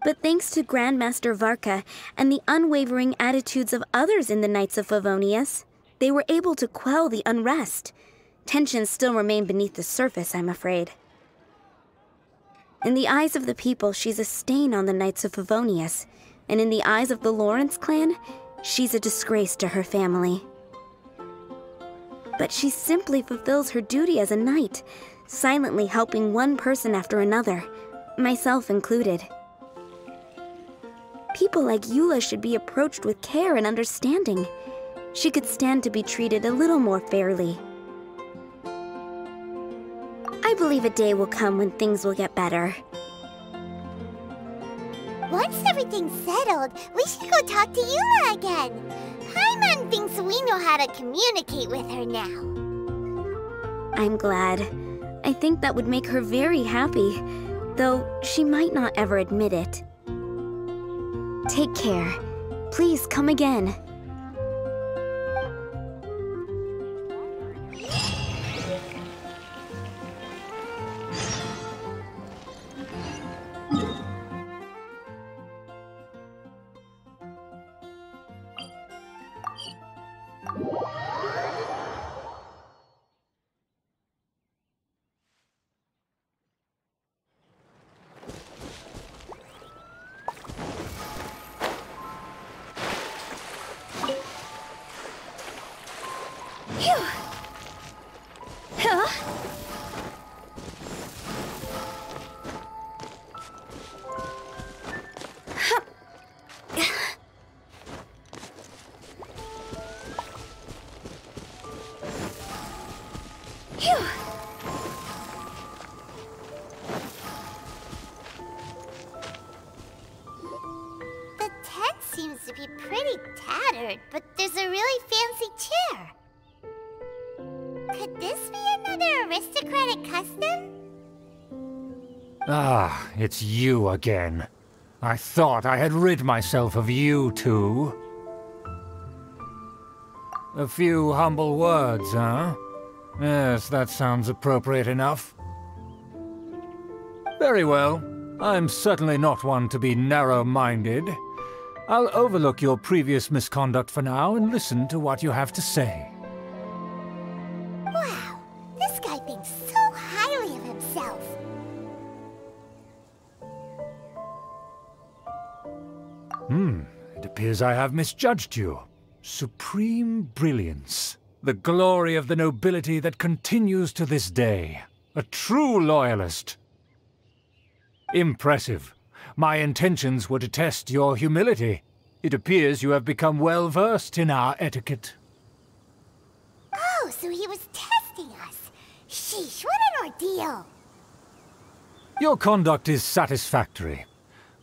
But thanks to Grandmaster Varka and the unwavering attitudes of others in the Knights of Favonius, they were able to quell the unrest. Tensions still remain beneath the surface, I'm afraid. In the eyes of the people, she's a stain on the Knights of Favonius, and in the eyes of the Lawrence clan, she's a disgrace to her family. But she simply fulfills her duty as a knight, silently helping one person after another, myself included. People like Eula should be approached with care and understanding. She could stand to be treated a little more fairly. I believe a day will come when things will get better. Once everything's settled, we should go talk to Eula again. Paimon thinks we know how to communicate with her now. I'm glad. I think that would make her very happy, though she might not ever admit it. Take care. Please come again. The tent seems to be pretty tattered, but there's a really fancy chair. Could this be another aristocratic custom? Ah, it's you again. I thought I had rid myself of you two. A few humble words, huh? Yes, that sounds appropriate enough. Very well. I'm certainly not one to be narrow-minded. I'll overlook your previous misconduct for now and listen to what you have to say. Wow, this guy thinks so highly of himself. It appears I have misjudged you. Supreme brilliance. The glory of the nobility that continues to this day. A true loyalist. Impressive. My intentions were to test your humility. It appears you have become well versed in our etiquette. Oh, so he was testing us. Sheesh, what an ordeal. Your conduct is satisfactory.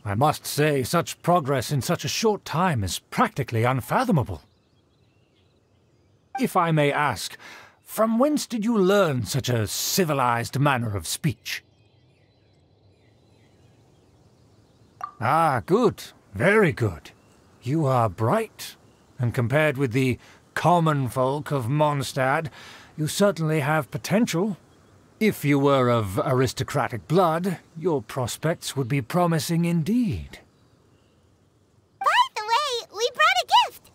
I must say, such progress in such a short time is practically unfathomable. If I may ask, from whence did you learn such a civilized manner of speech? Ah, good. Very good. You are bright, and compared with the common folk of Mondstadt, you certainly have potential. If you were of aristocratic blood, your prospects would be promising indeed. By the way, we brought a gift.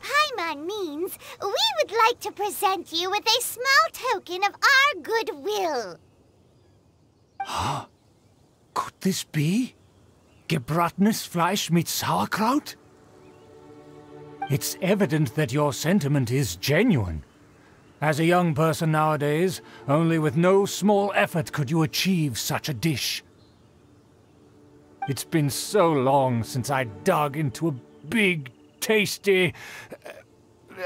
Paimon means we would like to present you with a small token of our goodwill. Huh? Could this be? Gebratenes Fleisch mit Sauerkraut? It's evident that your sentiment is genuine. As a young person nowadays, only with no small effort could you achieve such a dish. It's been so long since I dug into a big, tasty...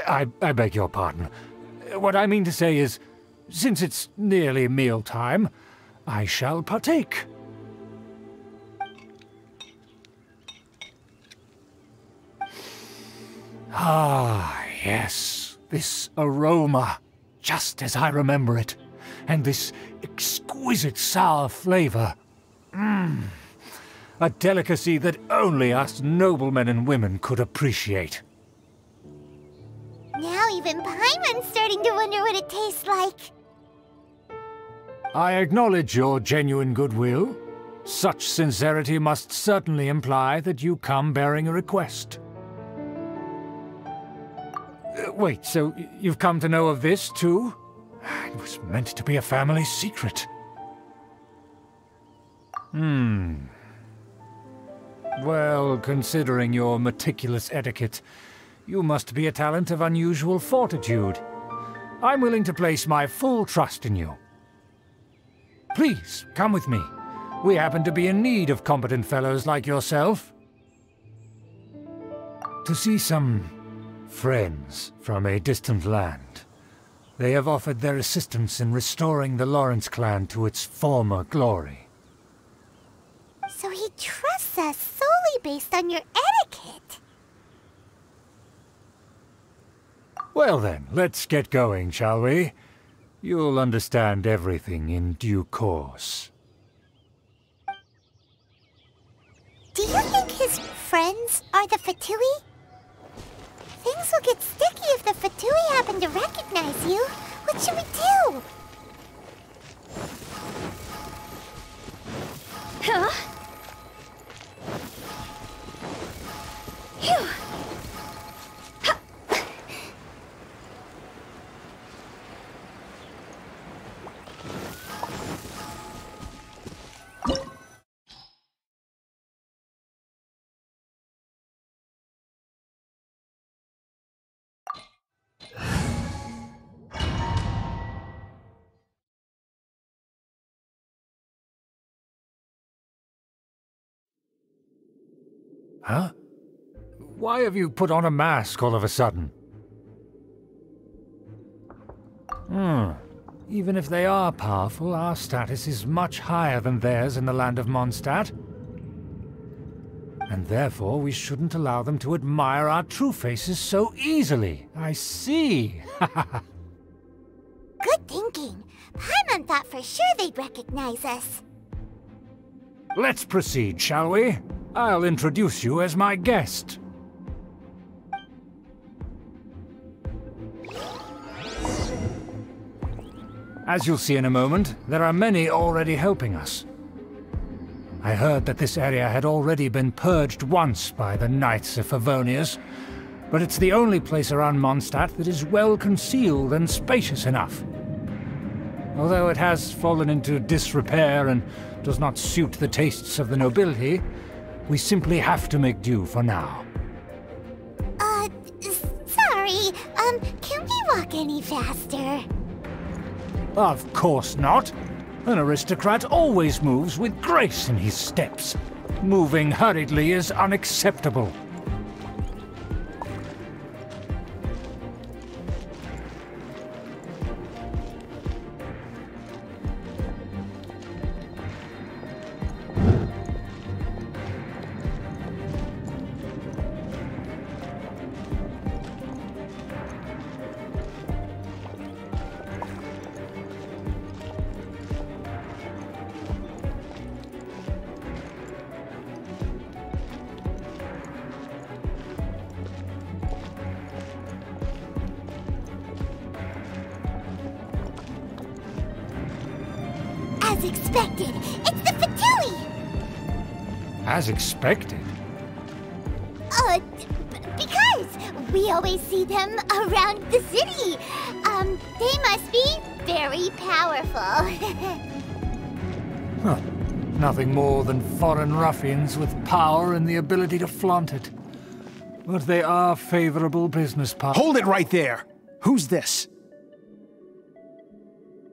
I beg your pardon. What I mean to say is, since it's nearly mealtime, I shall partake. Ah, yes, this aroma, just as I remember it, and this exquisite sour flavor. A delicacy that only us noblemen and women could appreciate. Now even Paimon's starting to wonder what it tastes like. I acknowledge your genuine goodwill. Such sincerity must certainly imply that you come bearing a request. Wait, so you've come to know of this, too? It was meant to be a family secret. Well, considering your meticulous etiquette, you must be a talent of unusual fortitude. I'm willing to place my full trust in you. Please, come with me. We happen to be in need of competent fellows like yourself. To see some friends from a distant land. They have offered their assistance in restoring the Lawrence clan to its former glory. So he trusts us solely based on your etiquette. Well then, let's get going, shall we? You'll understand everything in due course. Do you think his friends are the Fatui? Things will get sticky if the Fatui happen to recognize you. What should we do? Huh? Phew. Huh? Why have you put on a mask all of a sudden? Even if they are powerful, our status is much higher than theirs in the land of Mondstadt. And therefore we shouldn't allow them to admire our true faces so easily. I see. Good thinking. Paimon thought for sure they'd recognize us. Let's proceed, shall we? I'll introduce you as my guest. As you'll see in a moment, there are many already helping us. I heard that this area had already been purged once by the Knights of Favonius, but it's the only place around Mondstadt that is well concealed and spacious enough. Although it has fallen into disrepair and does not suit the tastes of the nobility, we simply have to make do for now. Sorry, can we walk any faster? Of course not. An aristocrat always moves with grace in his steps. Moving hurriedly is unacceptable. As expected, it's the Fatui! As expected? Because we always see them around the city. They must be very powerful. Huh. Nothing more than foreign ruffians with power and the ability to flaunt it. But they are favorable business partners. Hold it right there! Who's this?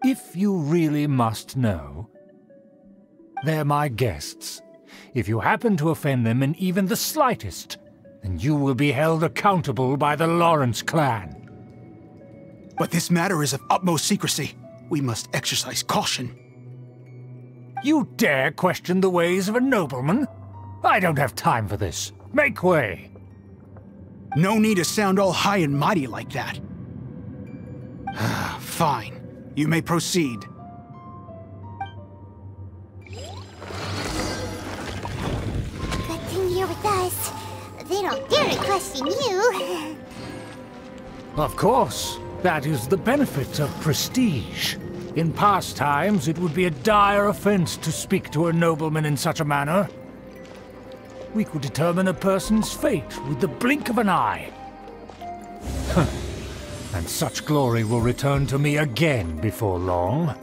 If you really must know, they're my guests. If you happen to offend them in even the slightest, then you will be held accountable by the Lawrence clan. But this matter is of utmost secrecy. We must exercise caution. You dare question the ways of a nobleman? I don't have time for this. Make way! No need to sound all high and mighty like that. Fine. You may proceed. Good thing you're with us. They don't dare to question you. Of course. That is the benefit of prestige. In past times, it would be a dire offense to speak to a nobleman in such a manner. We could determine a person's fate with the blink of an eye. And such glory will return to me again before long.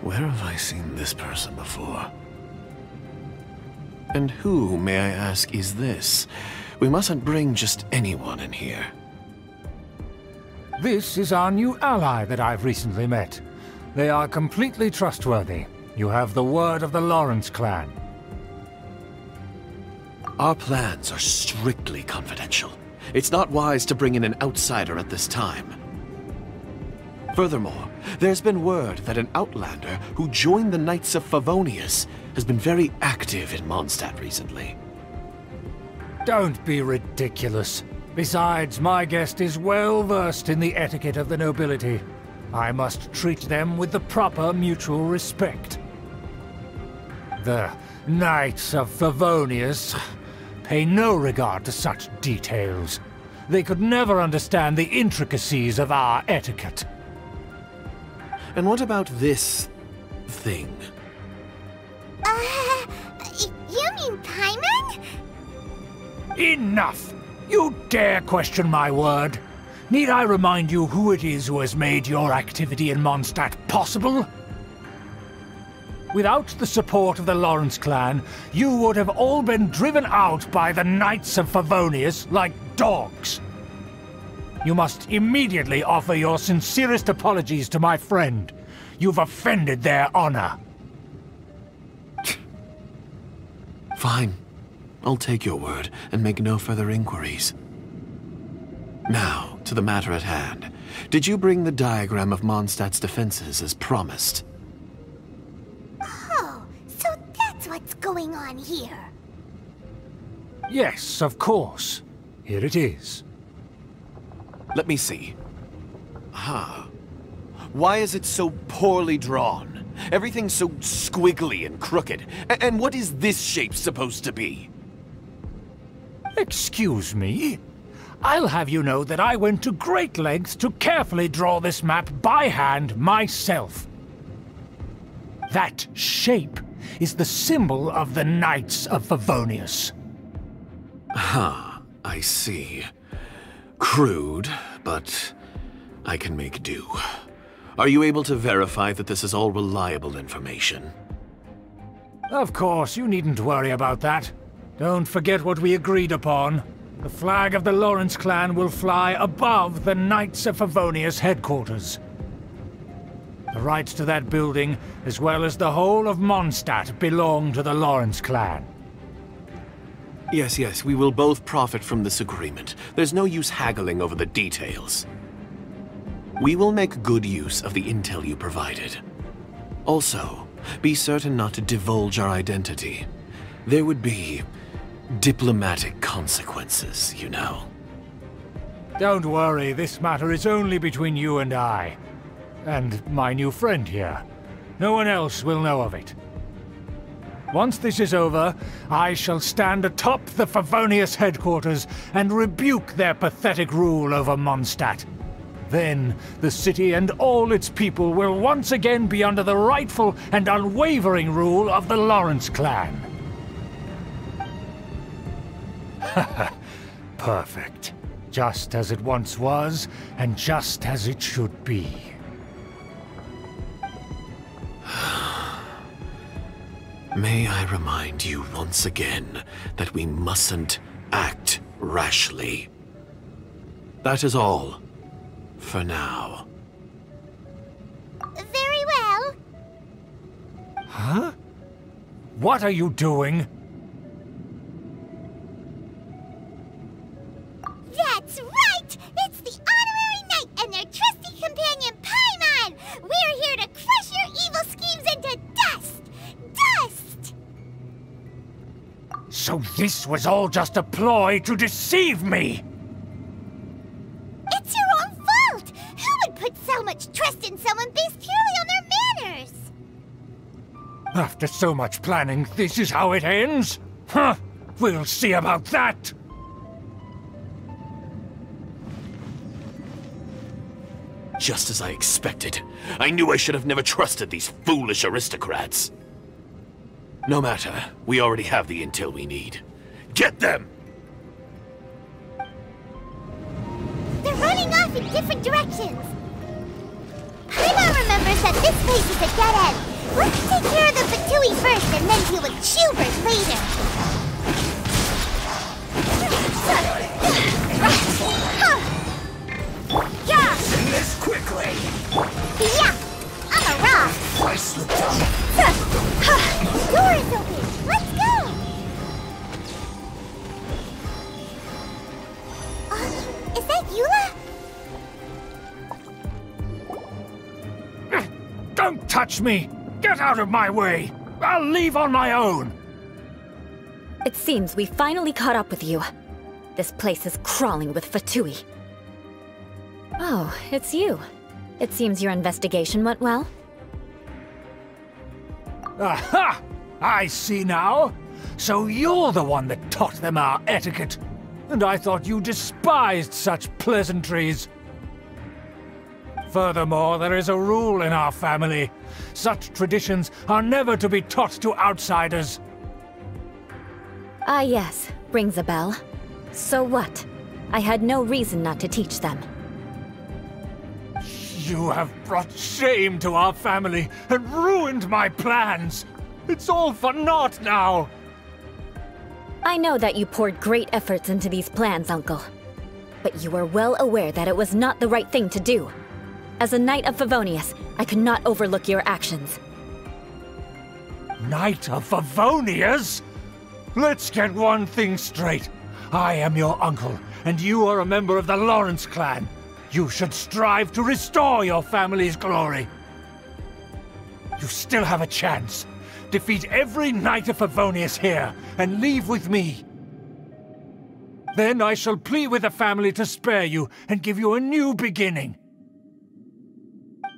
Where have I seen this person before? And who, may I ask, is this? We mustn't bring just anyone in here. This is our new ally that I've recently met. They are completely trustworthy. You have the word of the Lawrence clan. Our plans are strictly confidential. It's not wise to bring in an outsider at this time. Furthermore, there's been word that an outlander who joined the Knights of Favonius has been very active in Mondstadt recently. Don't be ridiculous. Besides, my guest is well versed in the etiquette of the nobility. I must treat them with the proper mutual respect. The Knights of Favonius pay no regard to such details. They could never understand the intricacies of our etiquette. And what about this thing? You mean Paimon? Enough! You dare question my word? Need I remind you who it is who has made your activity in Mondstadt possible? Without the support of the Lawrence clan, you would have all been driven out by the Knights of Favonius like dogs. You must immediately offer your sincerest apologies to my friend. You've offended their honor. Fine. I'll take your word and make no further inquiries. Now, to the matter at hand. Did you bring the diagram of Mondstadt's defenses as promised? Oh, so that's what's going on here. Yes, of course. Here it is. Let me see. Aha. Why is it so poorly drawn? Everything's so squiggly and crooked. And what is this shape supposed to be? Excuse me? I'll have you know that I went to great lengths to carefully draw this map by hand myself. That shape is the symbol of the Knights of Favonius. Ah, I see. Crude, but I can make do. Are you able to verify that this is all reliable information? Of course, you needn't worry about that. Don't forget what we agreed upon. The flag of the Lawrence clan will fly above the Knights of Favonius headquarters. The rights to that building, as well as the whole of Mondstadt, belong to the Lawrence clan. Yes, we will both profit from this agreement. There's no use haggling over the details. We will make good use of the intel you provided. Also, be certain not to divulge our identity. There would be diplomatic consequences, you know. Don't worry, this matter is only between you and I. And my new friend here. No one else will know of it. Once this is over, I shall stand atop the Favonius headquarters and rebuke their pathetic rule over Mondstadt. Then, the city and all its people will once again be under the rightful and unwavering rule of the Lawrence clan. Perfect. Just as it once was, and just as it should be. May I remind you once again that we mustn't act rashly. That is all. For now. Very well. Huh? What are you doing? That's right! It's the Honorary Knight and their trusty companion, Paimon! We're here to crush your evil schemes into dust! Dust! So this was all just a ploy to deceive me! It's your own fault! Who would put so much trust in someone based purely on their manners? After so much planning, this is how it ends? Huh! We'll see about that! Just as I expected. I knew I should have never trusted these foolish aristocrats. No matter, we already have the intel we need. Get them! They're running off in different directions. Paimon remembers that this place is a dead end. Let's take care of the Fatui first and then deal with Schubert later. Yeah! Sing this quickly! Yeah! I'm a rock! I slipped down. Door is open! Let's go! Is that Eula? Don't touch me! Get out of my way! I'll leave on my own! It seems we finally caught up with you. This place is crawling with Fatui. Oh, it's you. It seems your investigation went well. Aha! I see now! So you're the one that taught them our etiquette! And I thought you despised such pleasantries! Furthermore, there is a rule in our family. Such traditions are never to be taught to outsiders. Ah yes, rings a bell. So what? I had no reason not to teach them. You have brought shame to our family and ruined my plans. It's all for naught now. I know that you poured great efforts into these plans, Uncle. But you were well aware that it was not the right thing to do. As a Knight of Favonius, I could not overlook your actions. Knight of Favonius? Let's get one thing straight. I am your uncle, and you are a member of the Lawrence clan. You should strive to restore your family's glory. You still have a chance. Defeat every Knight of Favonius here, and leave with me. Then I shall plead with the family to spare you, and give you a new beginning.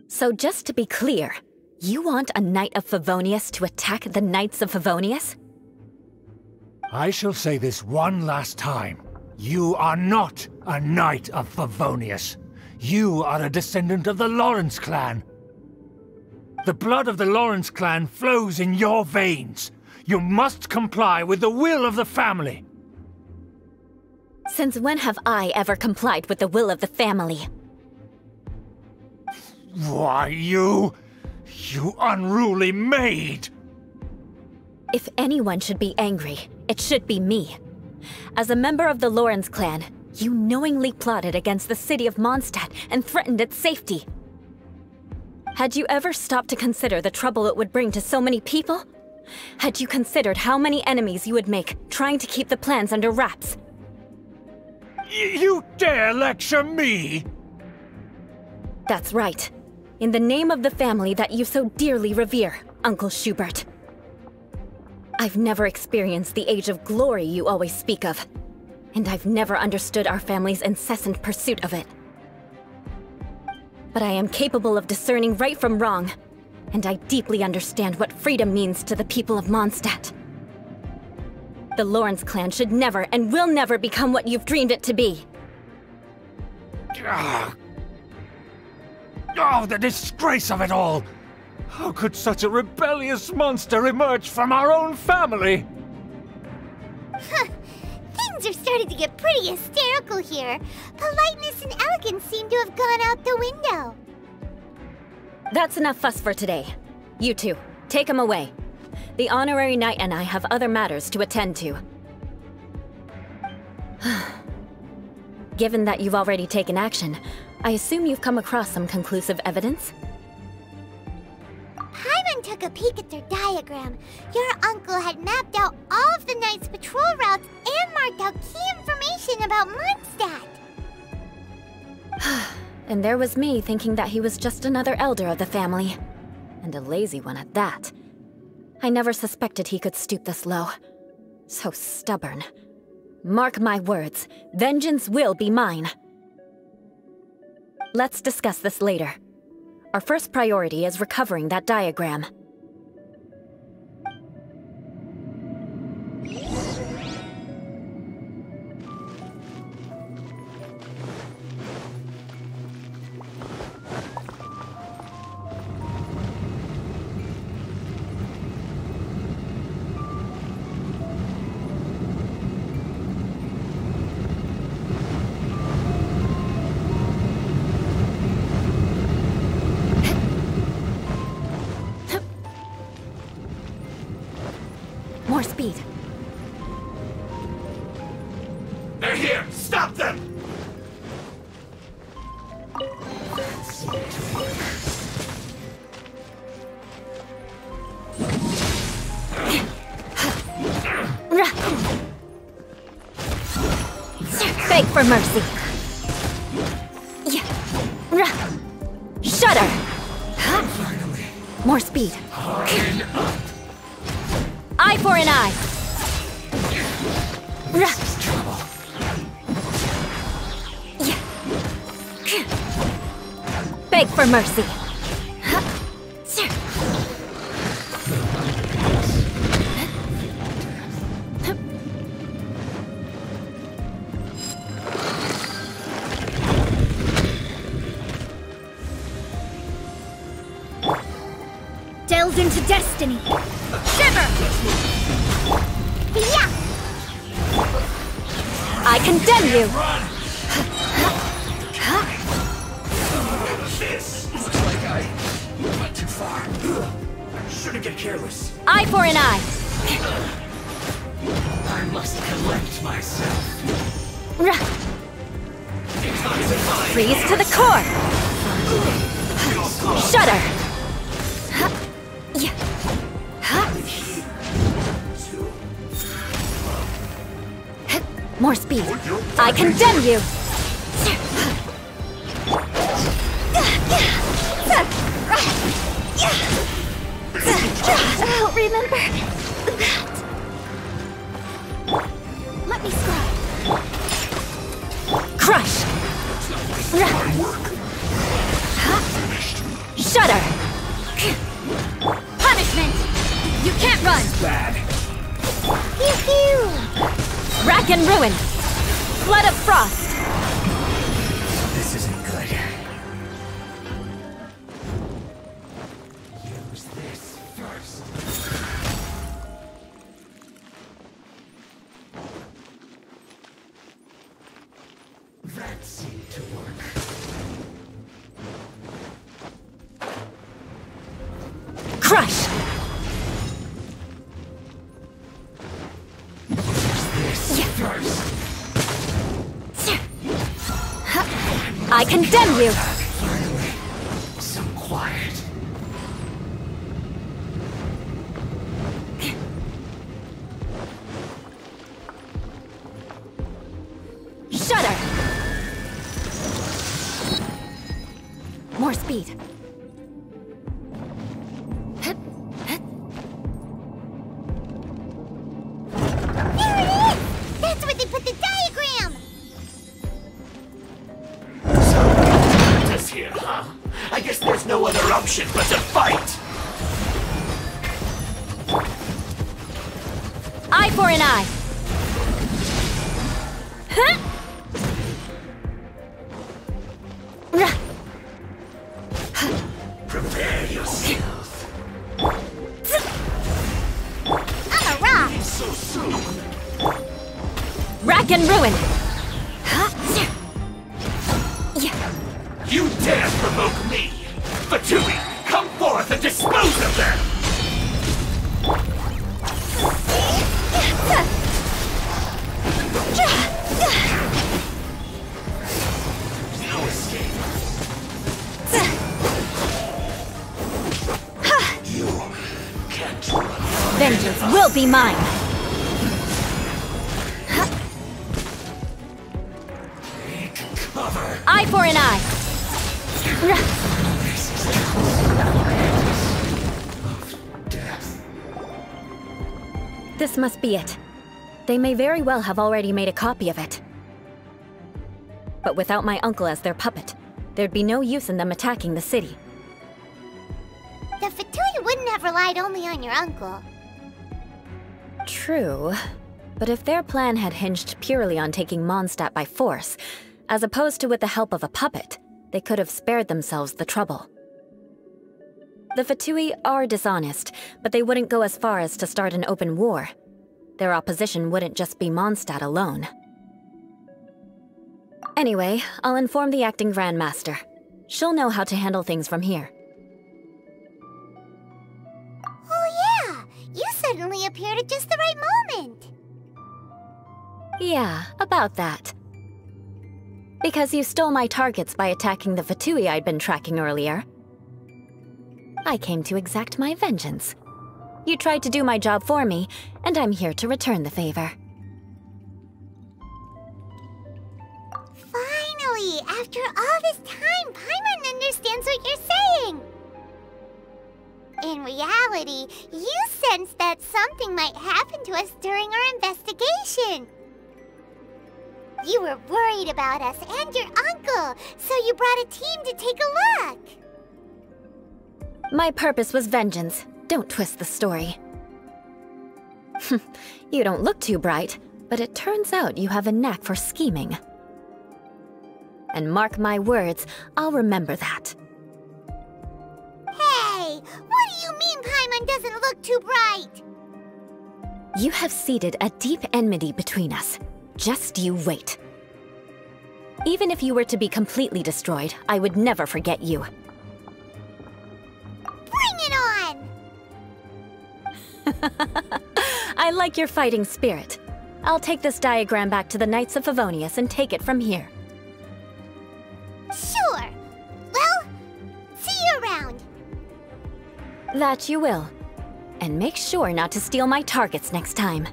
So just to be clear, you want a Knight of Favonius to attack the Knights of Favonius? I shall say this one last time. You are not a Knight of Favonius. You are a descendant of the Lawrence clan. The blood of the Lawrence clan flows in your veins. You must comply with the will of the family. Since when have I ever complied with the will of the family? Why, you unruly maid! If anyone should be angry, it should be me. As a member of the Lawrence clan, you knowingly plotted against the city of Mondstadt and threatened its safety. Had you ever stopped to consider the trouble it would bring to so many people? Had you considered how many enemies you would make trying to keep the plans under wraps? You dare lecture me? That's right. In the name of the family that you so dearly revere, Uncle Schubert. I've never experienced the age of glory you always speak of, and I've never understood our family's incessant pursuit of it. But I am capable of discerning right from wrong, and I deeply understand what freedom means to the people of Mondstadt. The Lawrence clan should never and will never become what you've dreamed it to be. Oh, the disgrace of it all! How could such a rebellious monster emerge from our own family? Things are starting to get pretty hysterical here. Politeness and elegance seem to have gone out the window. That's enough fuss for today. You two, take him away. The Honorary Knight and I have other matters to attend to. Given that you've already taken action, I assume you've come across some conclusive evidence? Paimon took a peek at their diagram. Your uncle had mapped out all of the Knight's patrol routes and marked out key information about Mondstadt. And there was me thinking that he was just another elder of the family. And a lazy one at that. I never suspected he could stoop this low. So stubborn. Mark my words, vengeance will be mine. Let's discuss this later. Our first priority is recovering that diagram. More speed. They're here! Stop them! Beg for mercy. Shudder. More speed. Eye for an eye. Beg for mercy. Delved into destiny. Shiver! Yeah! I condemn you! This looks like I went too far. Shouldn't get careless. Eye for an eye! I must collect myself. Freeze to the core! Shudder! More speed. I condemn you! I'll remember that. Let me scrub. Crush! Shudder! Punishment! You can't run! Bad. Pew pew! Rack and ruin! Flood of frost! This isn't good. Use this first. That seemed to work. Crush! I condemn you! Finally, some quiet. Shudder! More speed. There it is! That's where they put the diagram! Here, huh? I guess there's no other option but to fight! Eye for an eye! Prepare yourself. I'm a rock! So soon! Rack and ruin! You dare provoke me! Fatui, come forth and dispose of them! No escape. Vengeance will be mine! Eye for an eye! This must be it. They may very well have already made a copy of it. But without my uncle as their puppet, there'd be no use in them attacking the city. The Fatui wouldn't have relied only on your uncle. True. But if their plan had hinged purely on taking Mondstadt by force, as opposed to with the help of a puppet, they could have spared themselves the trouble. The Fatui are dishonest, but they wouldn't go as far as to start an open war. Their opposition wouldn't just be Mondstadt alone. Anyway, I'll inform the acting Grandmaster. She'll know how to handle things from here. Oh yeah! You suddenly appeared at just the right moment! Yeah, about that. Because you stole my targets by attacking the Fatui I'd been tracking earlier. I came to exact my vengeance. You tried to do my job for me, and I'm here to return the favor. Finally! After all this time, Paimon understands what you're saying! In reality, you sensed that something might happen to us during our investigation. You were worried about us and your uncle, so you brought a team to take a look. My purpose was vengeance. Don't twist the story. You don't look too bright, but it turns out you have a knack for scheming. And mark my words, I'll remember that. Hey! What do you mean Paimon doesn't look too bright? You have seeded a deep enmity between us. Just you wait. Even if you were to be completely destroyed, I would never forget you. Bring it on! I like your fighting spirit. I'll take this diagram back to the Knights of Favonius and take it from here. Sure. Well, see you around. That you will. And make sure not to steal my targets next time.